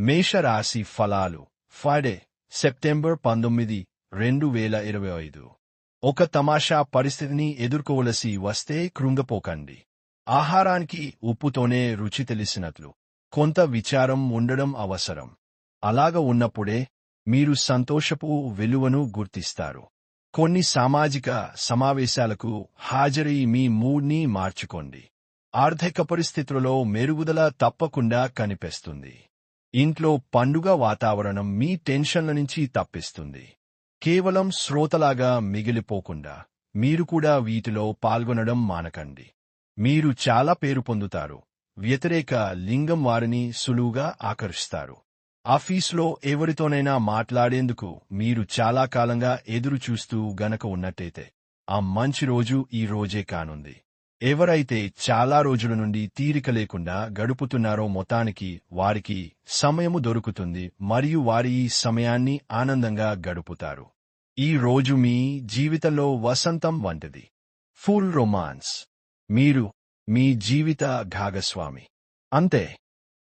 మేషరాశి ఫలాలు Friday September 19, 2025. ఒక తమాషా పరిస్థితిని ఎదుర్కోవలసి వస్తే కృంగపోకండి. ఆహారానికి ఉప్పుతోనే రుచి తెలిసినట్లు కొంత విచారం ఉండడం అవసరం. అలాగ ఉన్నప్పుడే మీరు సంతోషపు విలువను గుర్తిస్తారు. కొన్ని సామాజిక సమావేశాలకు హాజరై మీ మూడ్ని మార్చుకోండి. ఆర్థిక పరిస్థితులలో మెరుగుదల తప్పకుండా కనిపిస్తుంది. ఇంట్లో పండుగ వాతావరణం మీ టెన్షన్ల నుంచి తప్పిస్తుంది. కేవలం శ్రోతలాగా మిగిలిపోకుండా మీరు కూడా వీటిలో పాల్గొనడం మానకండి. మీరు చాలా పేరు పొందుతారు. వ్యతిరేక లింగం వారిని సులువుగా ఆకర్షిస్తారు. ఆఫీసులో ఎవరితోనైనా మాట్లాడేందుకు మీరు చాలా కాలంగా ఎదురుచూస్తూ గనక ఉన్నట్టయితే ఆ మంచి రోజు ఈ రోజే కానుంది. ఎవరైతే చాలా రోజుల నుండి తీరిక లేకుండా గడుపుతున్నారో మొత్తానికి వారికి సమయము దొరుకుతుంది మరియు వారి ఈ సమయాన్ని ఆనందంగా గడుపుతారు. ఈ రోజు మీ జీవితంలో వసంతం వంటిది. Full romance. మీరు మీ జీవిత భాగస్వామి. అంతే.